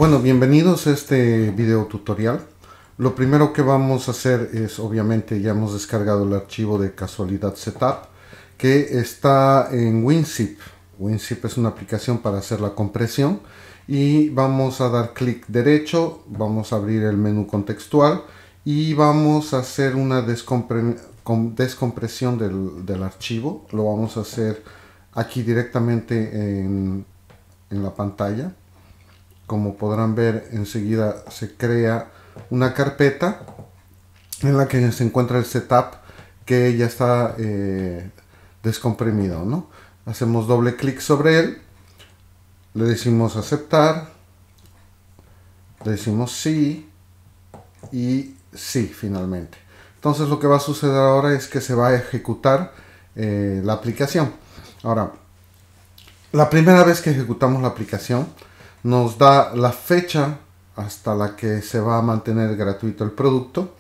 Bueno, bienvenidos a este video tutorial. Lo primero que vamos a hacer es, obviamente, ya hemos descargado el archivo de Casualidad Setup, que está en WinZip. WinZip es una aplicación para hacer la compresión. Y vamos a dar clic derecho, vamos a abrir el menú contextual y vamos a hacer una descompresión del archivo. Lo vamos a hacer aquí directamente en la pantalla. Como podrán ver, enseguida se crea una carpeta en la que se encuentra el setup que ya está descomprimido, ¿no? Hacemos doble clic sobre él, le decimos aceptar, le decimos sí y sí finalmente. Entonces lo que va a suceder ahora es que se va a ejecutar la aplicación. Ahora, la primera vez que ejecutamos la aplicación nos da la fecha hasta la que se va a mantener gratuito el producto,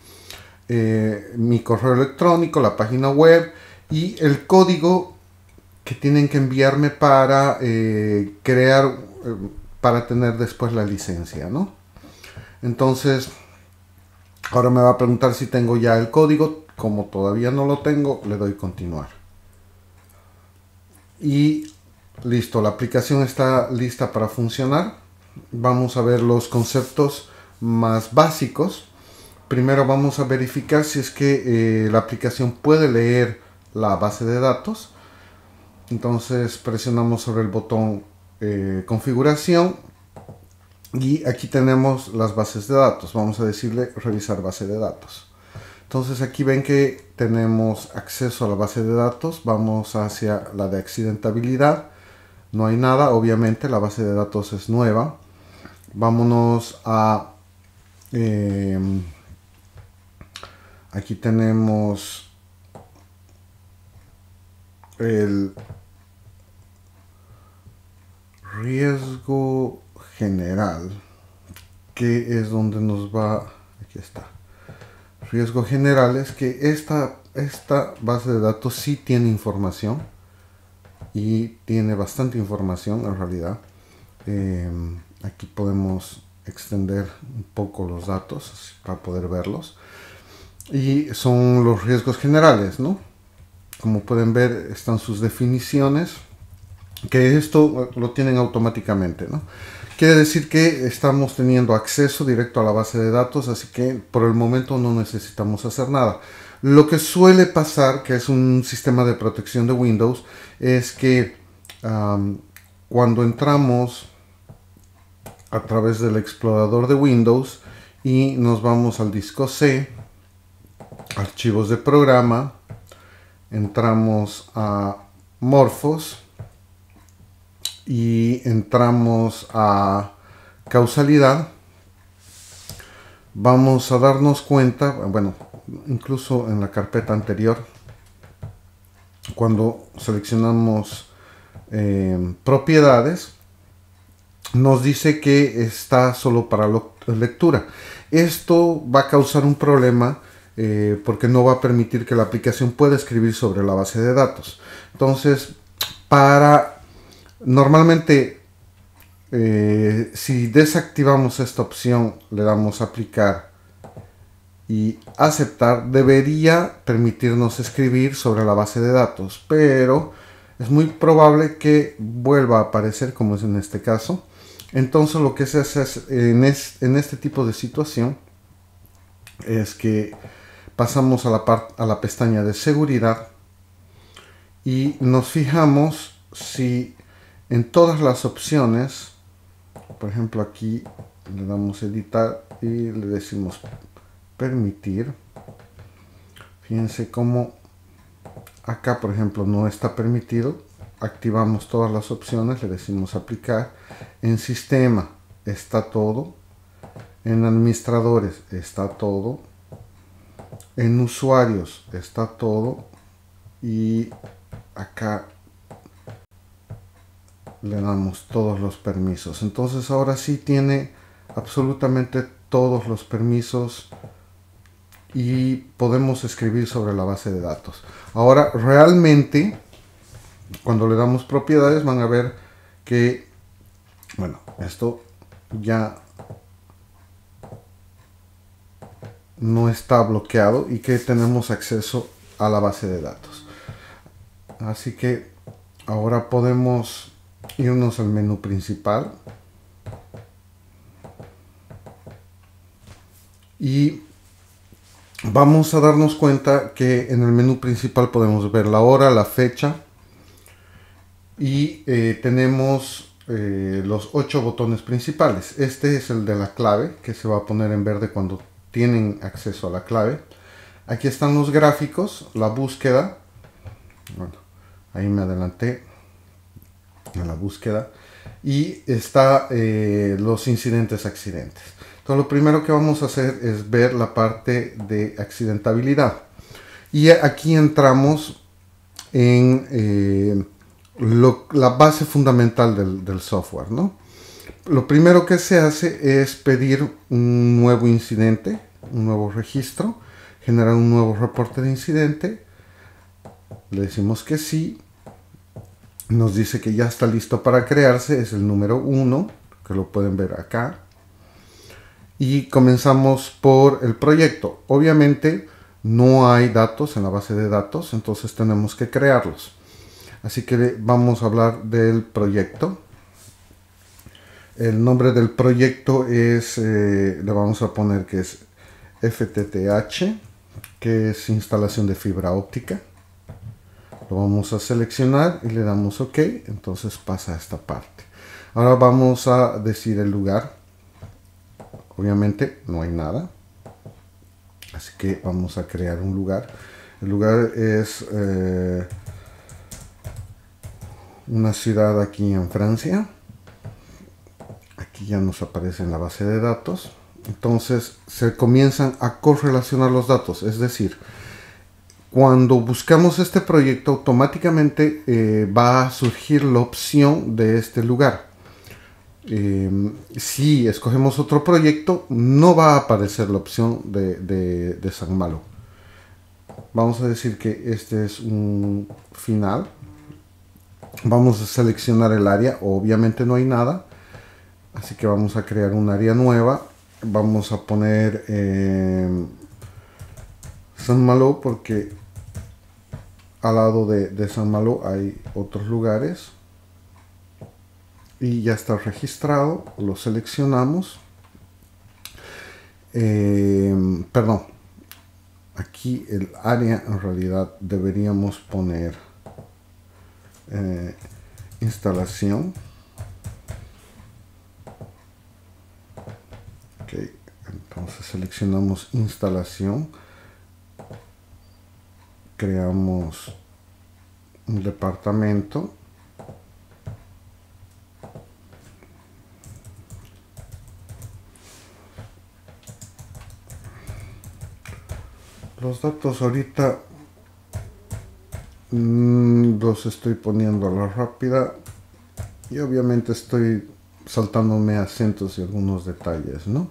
mi correo electrónico, la página web y el código que tienen que enviarme para para tener después la licencia, ¿no? Entonces, ahora me va a preguntar si tengo ya el código. Como todavía no lo tengo, le doy continuar. Y listo, la aplicación está lista para funcionar. Vamos a ver los conceptos más básicos. Primero vamos a verificar si es que la aplicación puede leer la base de datos. Entonces presionamos sobre el botón configuración y aquí tenemos las bases de datos. Vamos a decirle revisar base de datos. Entonces aquí ven que tenemos acceso a la base de datos. Vamos hacia la de accidentabilidad. No hay nada, obviamente la base de datos es nueva. Vámonos a... aquí tenemos el riesgo general, que es donde nos va... Aquí está. Riesgo general es que esta base de datos sí tiene información. Y tiene bastante información en realidad. Aquí podemos extender un poco los datos para poder verlos. Y son los riesgos generales, ¿no? Como pueden ver, están sus definiciones, que esto lo tienen automáticamente, ¿no? Quiere decir que estamos teniendo acceso directo a la base de datos, así que por el momento no necesitamos hacer nada. Lo que suele pasar, que es un sistema de protección de Windows, es que cuando entramos a través del explorador de Windows y nos vamos al disco C, archivos de programa, entramos a Morphos y entramos a causalidad, vamos a darnos cuenta, bueno, incluso en la carpeta anterior, cuando seleccionamos propiedades, nos dice que está solo para lectura. Esto va a causar un problema porque no va a permitir que la aplicación pueda escribir sobre la base de datos. Entonces, normalmente, si desactivamos esta opción, le damos a aplicar y aceptar, debería permitirnos escribir sobre la base de datos, pero es muy probable que vuelva a aparecer, como es en este caso. Entonces lo que se hace es, en este tipo de situación, es que pasamos a la pestaña de seguridad y nos fijamos si en todas las opciones, por ejemplo aquí le damos editar y le decimos permitir. Fíjense cómo acá, por ejemplo, no está permitido. Activamos todas las opciones, le decimos aplicar. En sistema está todo. En administradores está todo. En usuarios está todo. Y acá le damos todos los permisos. Entonces ahora sí tiene absolutamente todos los permisos y podemos escribir sobre la base de datos. Ahora realmente, cuando le damos propiedades, van a ver que, bueno, esto ya no está bloqueado y que tenemos acceso a la base de datos. Así que ahora podemos irnos al menú principal y vamos a darnos cuenta que en el menú principal podemos ver la hora, la fecha y tenemos los 8 botones principales. Este es el de la clave, que se va a poner en verde cuando tienen acceso a la clave. Aquí están los gráficos, la búsqueda. Bueno, ahí me adelanté a la búsqueda. Y está los incidentes accidentes. Entonces lo primero que vamos a hacer es ver la parte de accidentabilidad. Y aquí entramos en la base fundamental del software, ¿no? Lo primero que se hace es pedir un nuevo incidente, un nuevo registro, generar un nuevo reporte de incidente. Le decimos que sí. Nos dice que ya está listo para crearse, es el número 1, que lo pueden ver acá. Y comenzamos por el proyecto. Obviamente no hay datos en la base de datos, entonces tenemos que crearlos. Así que vamos a hablar del proyecto. El nombre del proyecto es, le vamos a poner que es FTTH, que es instalación de fibra óptica. Lo vamos a seleccionar y le damos OK, entonces pasa a esta parte. Ahora vamos a decir el lugar. Obviamente no hay nada, así que vamos a crear un lugar. El lugar es una ciudad aquí en Francia. Aquí ya nos aparece en la base de datos. Entonces se comienzan a correlacionar los datos, es decir, cuando buscamos este proyecto automáticamente va a surgir la opción de este lugar. Si escogemos otro proyecto no va a aparecer la opción de San Malo. Vamos a decir que este es un final. Vamos a seleccionar el área, obviamente no hay nada, así que vamos a crear un área nueva. Vamos a poner San Malo porque al lado de San Malo hay otros lugares. Y ya está registrado, lo seleccionamos. Perdón, aquí el área en realidad deberíamos poner instalación. Ok, entonces seleccionamos instalación, creamos un departamento. Los datos ahorita los estoy poniendo a la rápida y obviamente estoy saltándome acentos y algunos detalles, ¿no?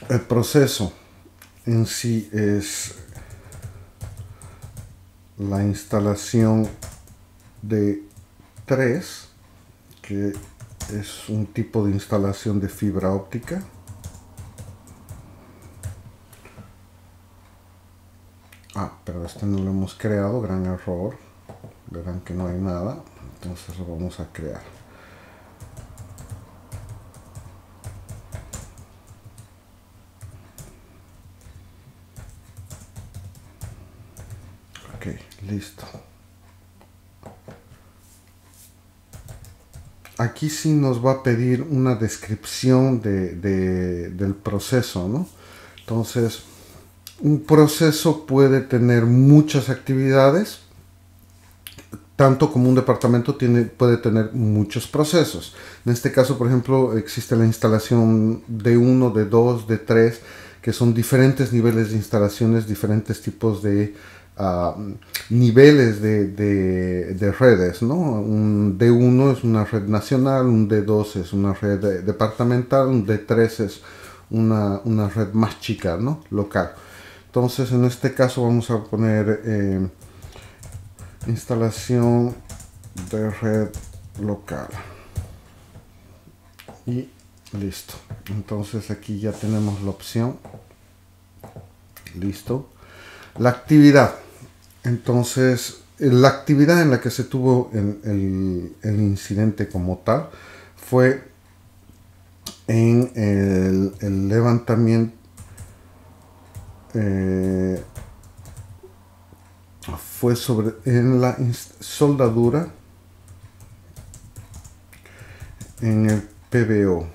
El proceso en sí es la instalación de 3, que es un tipo de instalación de fibra óptica. Pero este no lo hemos creado, gran error. Verán que no hay nada, entonces lo vamos a crear. Ok, listo. Aquí sí nos va a pedir una descripción del proceso, ¿no? Entonces, un proceso puede tener muchas actividades, tanto como un departamento puede tener muchos procesos. En este caso, por ejemplo, existe la instalación de 1, de 2, de 3, que son diferentes niveles de instalaciones, diferentes tipos de niveles de redes, ¿no? Un D1 es una red nacional, un D2 es una red departamental, un D3 es una red más chica, ¿no? Local. Entonces en este caso vamos a poner instalación de red local y Listo. Entonces aquí ya tenemos la opción. Listo. La actividad. Entonces, la actividad en la que se tuvo el incidente como tal fue en el levantamiento, fue en la soldadura en el PBO,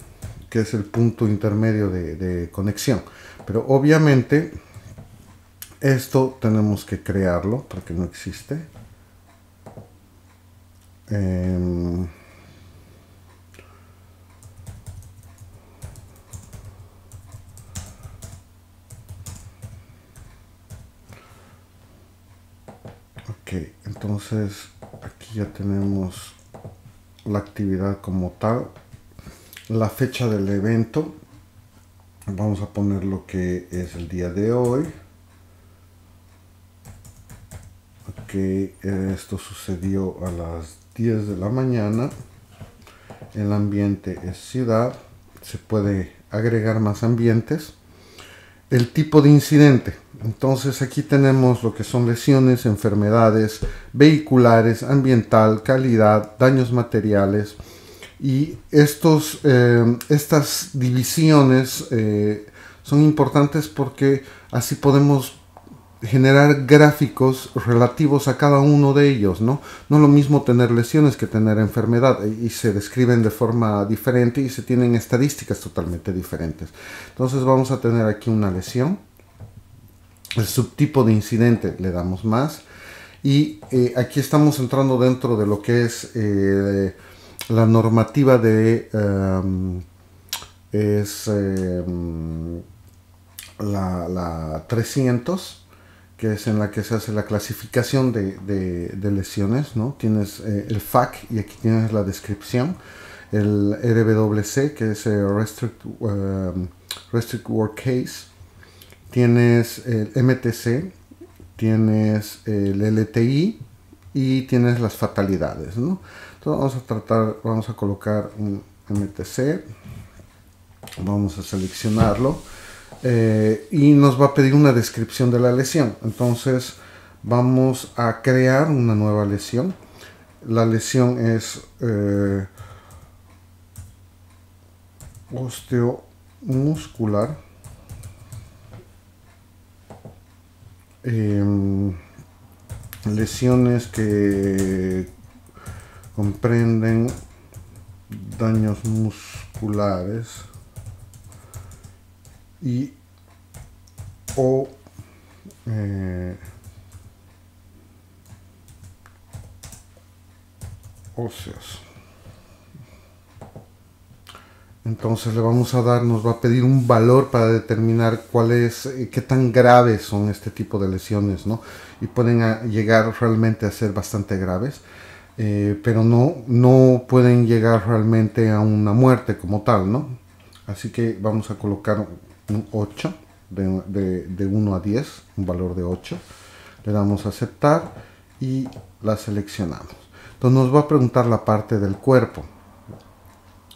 que es el punto intermedio de conexión. Pero obviamente esto tenemos que crearlo porque no existe. Ok, entonces aquí ya tenemos la actividad como tal, la fecha del evento. Vamos a poner lo que es el día de hoy. Ok, esto sucedió a las 10 de la mañana. El ambiente es ciudad. Se puede agregar más ambientes. El tipo de incidente. Entonces aquí tenemos lo que son lesiones, enfermedades vehiculares, ambiental, calidad, daños materiales. Y estas divisiones son importantes porque así podemos generar gráficos relativos a cada uno de ellos, ¿no? No es lo mismo tener lesiones que tener enfermedad, y se describen de forma diferente y se tienen estadísticas totalmente diferentes. Entonces vamos a tener aquí una lesión, el subtipo de incidente le damos más, y aquí estamos entrando dentro de lo que es la normativa de la 300, que es en la que se hace la clasificación de lesiones, ¿no? Tienes el FAC y aquí tienes la descripción, el RWC, que es Restrict Work Case, tienes el MTC, tienes el LTI y tienes las fatalidades, ¿no? Entonces vamos a colocar un MTC, vamos a seleccionarlo. Y nos va a pedir una descripción de la lesión. Entonces vamos a crear una nueva lesión. La lesión es osteomuscular, lesiones que comprenden daños musculares y o óseos. Entonces le vamos a dar, nos va a pedir un valor para determinar cuál es, qué tan graves son este tipo de lesiones, ¿no? Y pueden llegar realmente a ser bastante graves, pero no pueden llegar realmente a una muerte como tal, ¿no? Así que vamos a colocar un 8, de 1 a 10, un valor de 8. Le damos a aceptar y la seleccionamos. Entonces nos va a preguntar la parte del cuerpo.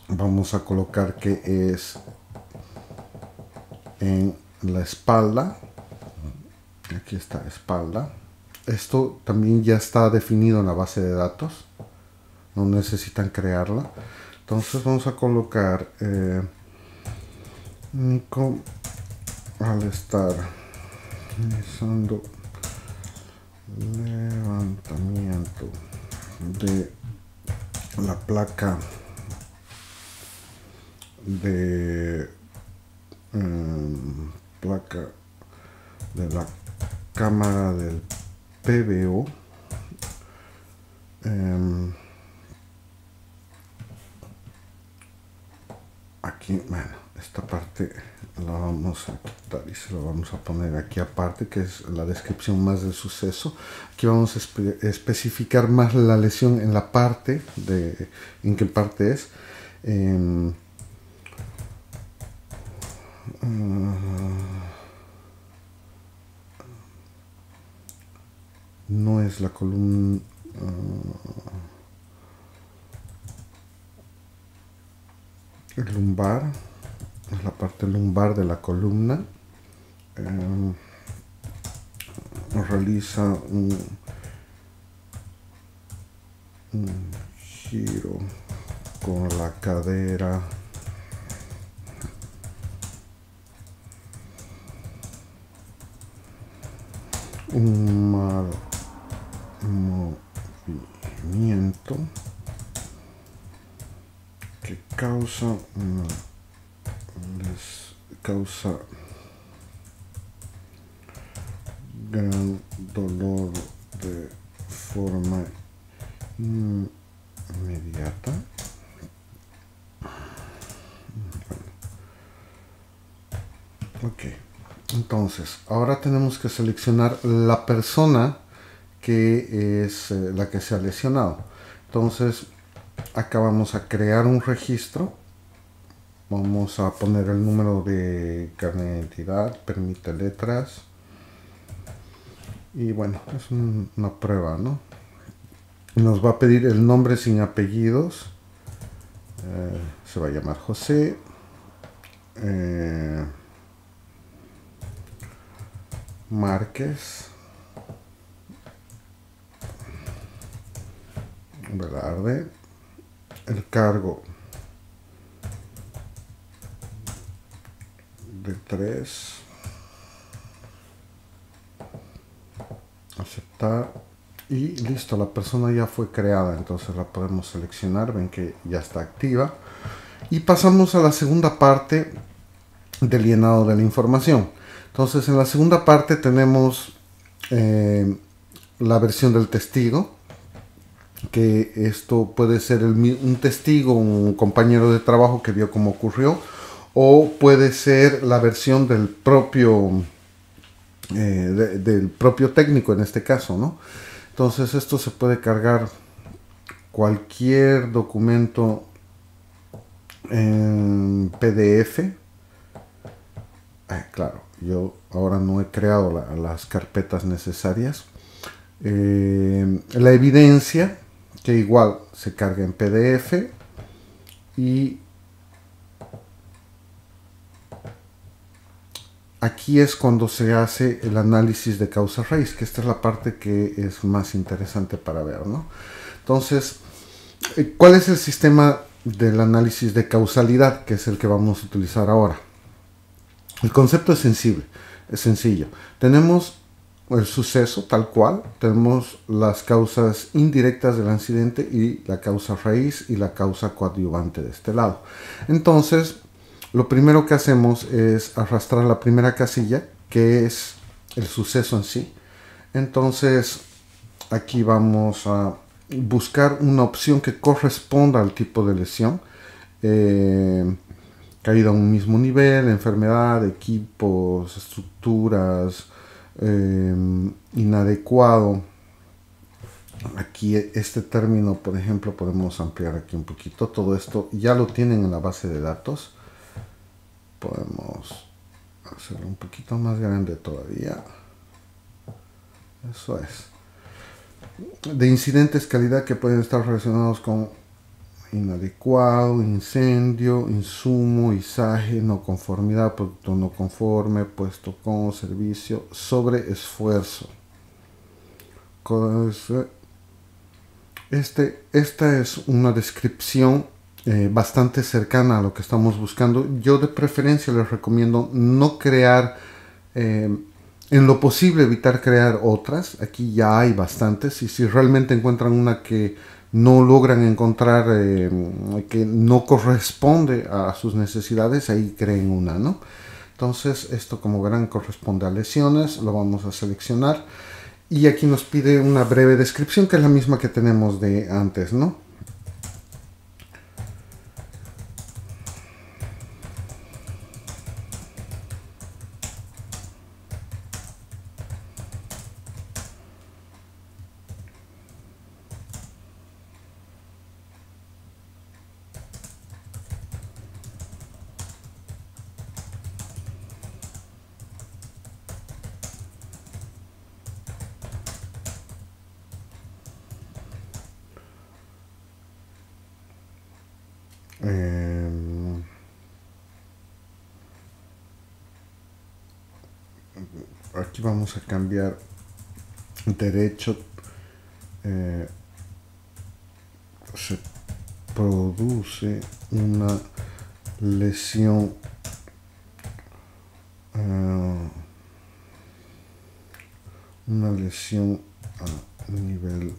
Vamos a colocar que es en la espalda. Aquí está, espalda. Esto también ya está definido en la base de datos. No necesitan crearla. Entonces vamos a colocar Nico al estar realizando levantamiento de la placa de la cámara del PBO, aquí, bueno, esta parte la vamos a quitar y se lo vamos a poner aquí aparte, que es la descripción más del suceso. Aquí vamos a especificar más la lesión en la parte en qué parte es. No es la columna, el lumbar, es la parte lumbar de la columna. Realiza un giro con la cadera, un mal movimiento que causa gran dolor de forma inmediata. Ok, entonces ahora tenemos que seleccionar la persona que es la que se ha lesionado. Entonces acá vamos a crear un registro. Vamos a poner el número de carnet de identidad, permite letras. Y bueno, es una prueba, ¿no? Nos va a pedir el nombre sin apellidos. Se va a llamar José. Márquez. Velarde. El cargo de 3. Aceptar. Y listo, la persona ya fue creada, entonces la podemos seleccionar. Ven que ya está activa. Y pasamos a la segunda parte del llenado de la información. Entonces en la segunda parte tenemos la versión del testigo, que esto puede ser un testigo, un compañero de trabajo que vio cómo ocurrió, o puede ser la versión del propio técnico en este caso, ¿no? Entonces esto se puede cargar cualquier documento en PDF. Claro, yo ahora no he creado las carpetas necesarias. La evidencia, que igual se carga en PDF. Y aquí es cuando se hace el análisis de causa raíz, que esta es la parte que es más interesante para ver, ¿no? Entonces, ¿cuál es el sistema del análisis de causalidad, que es el que vamos a utilizar ahora? El concepto es sencillo. Tenemos el suceso tal cual, tenemos las causas indirectas del incidente y la causa raíz y la causa coadyuvante de este lado. Entonces, lo primero que hacemos es arrastrar la primera casilla, que es el suceso en sí. Entonces, aquí vamos a buscar una opción que corresponda al tipo de lesión. Caída a un mismo nivel, enfermedad, equipos, estructuras, inadecuado. Aquí este término, por ejemplo, podemos ampliar aquí un poquito. Todo esto ya lo tienen en la base de datos. Podemos hacerlo un poquito más grande todavía. Eso es. De incidentes calidad que pueden estar relacionados con inadecuado, incendio, insumo, izaje, no conformidad, producto no conforme, puesto con servicio, sobre esfuerzo. Esta es una descripción bastante cercana a lo que estamos buscando. Yo de preferencia les recomiendo no crear, en lo posible evitar crear otras. Aquí ya hay bastantes, y si realmente encuentran una que no logran encontrar, que no corresponde a sus necesidades, ahí creen una, ¿no? Entonces esto, como verán, corresponde a lesiones. Lo vamos a seleccionar y aquí nos pide una breve descripción, que es la misma que tenemos de antes, ¿no? aquí vamos a cambiar derecho. Se produce una lesión a nivel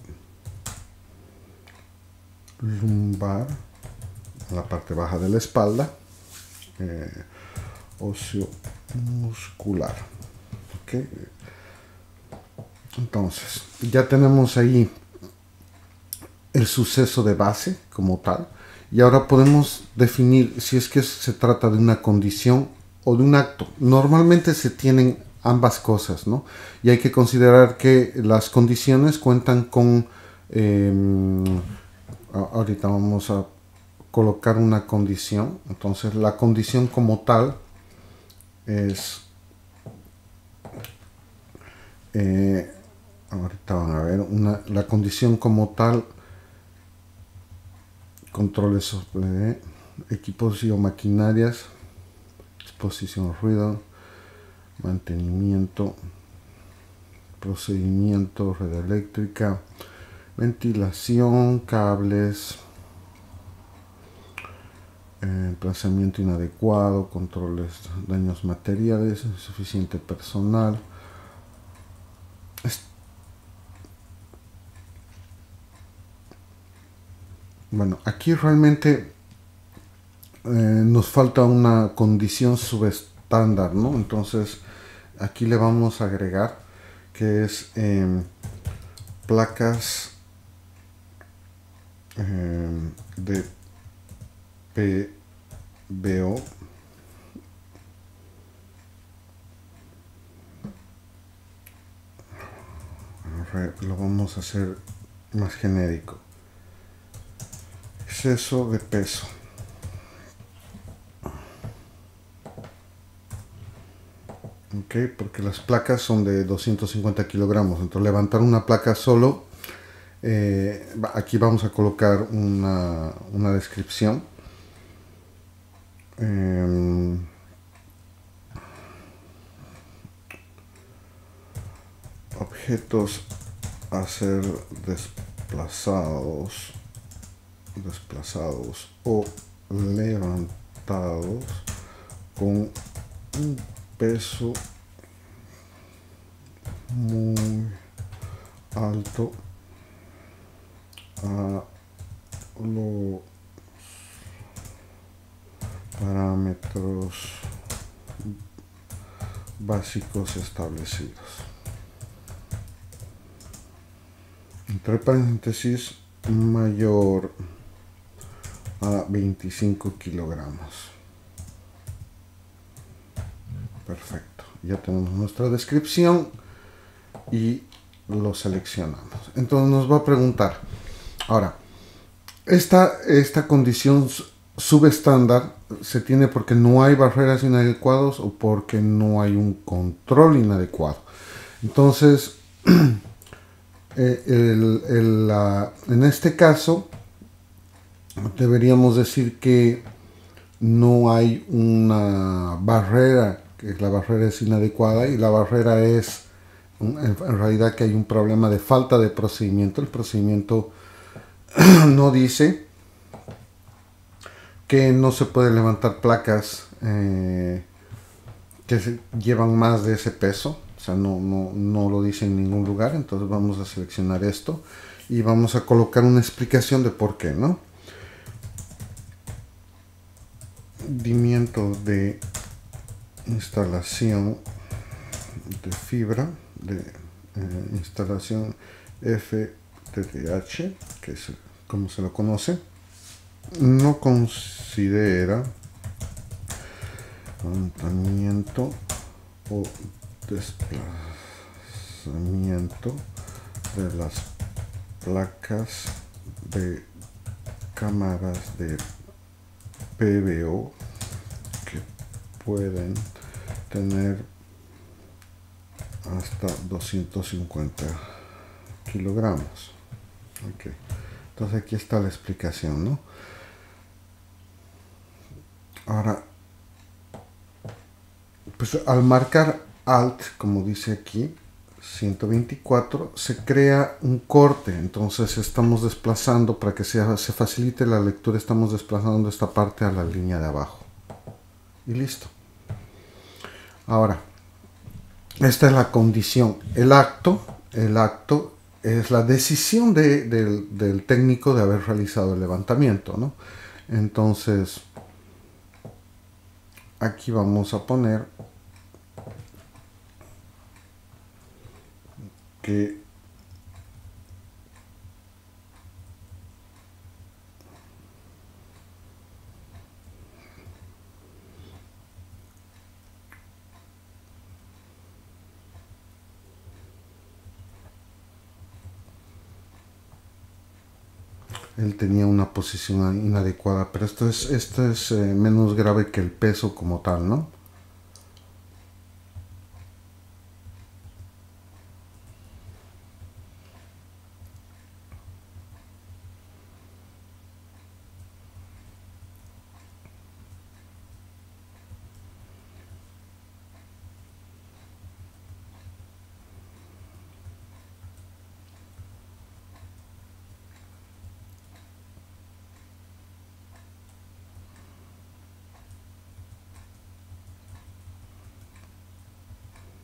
lumbar, en la parte baja de la espalda, óseo muscular. ¿Okay? Entonces, ya tenemos ahí el suceso de base como tal, y ahora podemos definir si es que se trata de una condición o de un acto. Normalmente se tienen ambas cosas, ¿no? Y hay que considerar que las condiciones cuentan con ahorita vamos a colocar una condición. Entonces la condición como tal es ahorita van a ver la condición como tal: controles sobre equipos y o maquinarias, exposición al ruido, mantenimiento, procedimiento, red eléctrica, ventilación, cables, emplazamiento inadecuado, controles, daños materiales, insuficiente personal. Bueno, aquí realmente nos falta una condición subestándar, ¿no? Entonces aquí le vamos a agregar que es placas de PBO lo vamos a hacer más genérico. Exceso de peso. Ok, porque las placas son de 250 kilogramos. Entonces levantar una placa solo, aquí vamos a colocar una descripción. Objetos a ser desplazados o levantados con un peso muy alto a los parámetros básicos establecidos. Entre paréntesis, mayor a 25 kilogramos. Perfecto. Ya tenemos nuestra descripción y lo seleccionamos. Entonces nos va a preguntar. Ahora, esta condición subestándar se tiene porque no hay barreras inadecuadas o porque no hay un control inadecuado. Entonces, en este caso, deberíamos decir que no hay una barrera, que la barrera es inadecuada, y la barrera es en realidad que hay un problema de falta de procedimiento. El procedimiento no dice que no se puede levantar placas que llevan más de ese peso. O sea, no lo dice en ningún lugar. Entonces vamos a seleccionar esto y vamos a colocar una explicación de por qué, ¿no? Rendimiento de instalación de fibra, de instalación FTTH, que es como se lo conoce, no considera levantamiento o desplazamiento de las placas de cámaras de PBO que pueden tener hasta 250 kilogramos. Okay. Entonces aquí está la explicación, ¿no? Ahora, pues al marcar Alt, como dice aquí, 124, se crea un corte. Entonces estamos desplazando, para que se facilite la lectura, estamos desplazando esta parte a la línea de abajo. Y listo. Ahora, esta es la condición. El acto es la decisión del técnico de haber realizado el levantamiento, ¿no? Entonces, aquí vamos a poner que él tenía una posición inadecuada, pero esto es menos grave que el peso como tal, ¿no?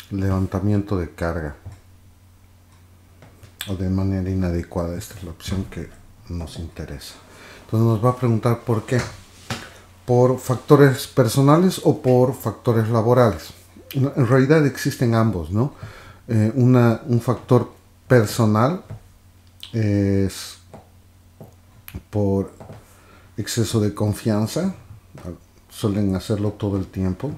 Levantamiento de carga o de manera inadecuada. Esta es la opción que nos interesa. Entonces nos va a preguntar por qué. ¿Por factores personales o por factores laborales? En realidad existen ambos, ¿no? Un factor personal es por exceso de confianza. Suelen hacerlo todo el tiempo.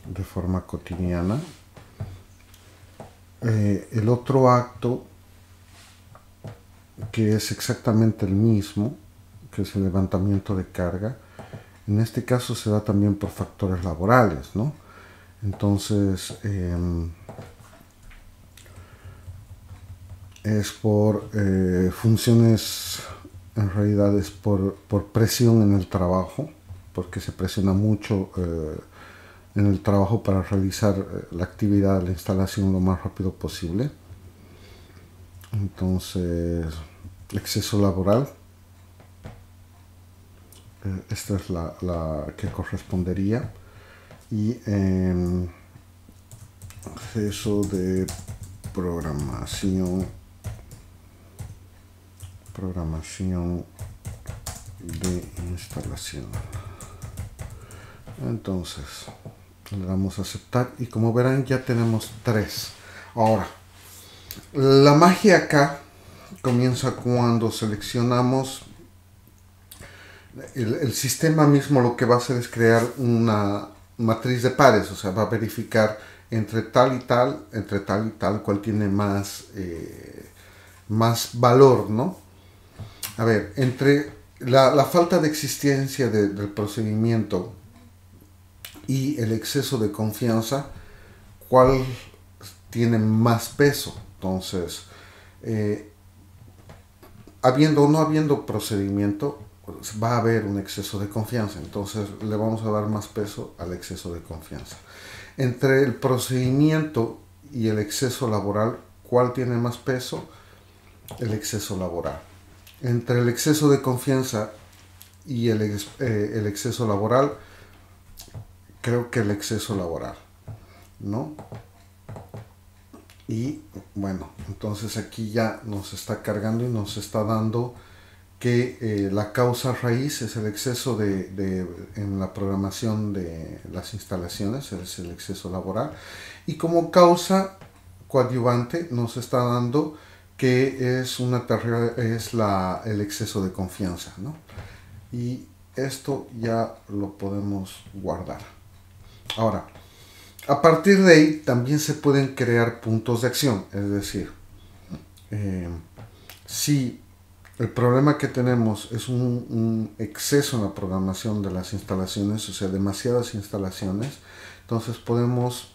De forma cotidiana. El otro acto, que es exactamente el mismo, que es el levantamiento de carga, en este caso se da también por factores laborales, ¿no? Entonces es por funciones, en realidad es por presión en el trabajo, porque se presiona mucho en el trabajo para realizar la actividad de la instalación lo más rápido posible. Entonces, exceso laboral, esta es la que correspondería, y exceso de programación de instalación. Entonces le damos a aceptar y como verán ya tenemos 3. Ahora, la magia acá comienza cuando seleccionamos el sistema mismo. Lo que va a hacer es crear una matriz de pares, o sea, va a verificar entre tal y tal cuál tiene más valor, ¿no? A ver, entre la falta de existencia del procedimiento y el exceso de confianza, ¿cuál tiene más peso? Entonces, habiendo o no habiendo procedimiento, va a haber un exceso de confianza. Entonces, le vamos a dar más peso al exceso de confianza. Entre el procedimiento y el exceso laboral, ¿cuál tiene más peso? El exceso laboral. Entre el exceso de confianza y el exceso laboral, creo que el exceso laboral, ¿no? Y bueno, entonces aquí ya nos está cargando y nos está dando que la causa raíz es el exceso en la programación de las instalaciones, es el exceso laboral, y como causa coadyuvante nos está dando que es el exceso de confianza, ¿no? Y esto ya lo podemos guardar. Ahora, a partir de ahí también se pueden crear puntos de acción, es decir, si el problema que tenemos es un exceso en la programación de las instalaciones, o sea, demasiadas instalaciones, entonces podemos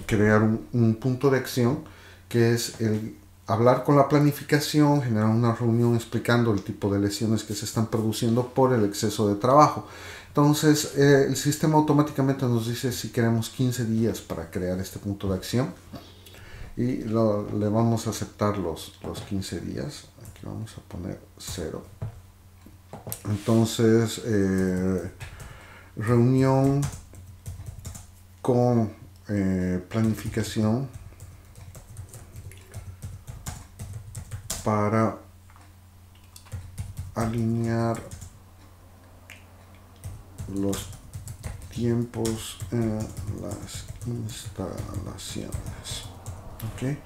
crear un punto de acción, que es el hablar con la planificación, generar una reunión explicando el tipo de lesiones que se están produciendo por el exceso de trabajo. Entonces el sistema automáticamente nos dice si queremos 15 días para crear este punto de acción, y le vamos a aceptar los 15 días. Aquí vamos a poner 0. Entonces reunión con planificación para alinear los tiempos en las instalaciones. ¿Okay?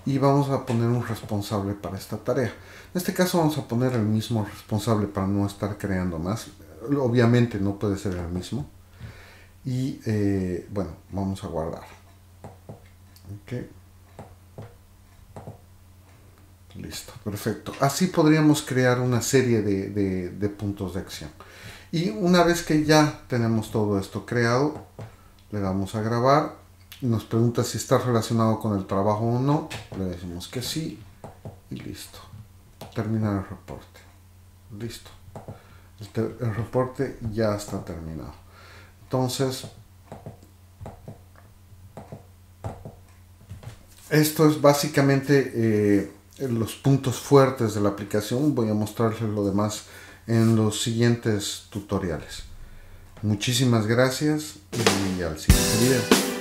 Y vamos a poner un responsable para esta tarea. En este caso vamos a poner el mismo responsable para no estar creando más. Obviamente no puede ser el mismo. Y bueno, vamos a guardar. Okay. Listo, perfecto. Así podríamos crear una serie de puntos de acción. Y una vez que ya tenemos todo esto creado, le damos a grabar. Nos pregunta si está relacionado con el trabajo o no. Le decimos que sí. Y listo. Terminar el reporte. Listo. El reporte ya está terminado. Entonces, esto es básicamente los puntos fuertes de la aplicación. Voy a mostrarles lo demás en los siguientes tutoriales. Muchísimas gracias y al siguiente video.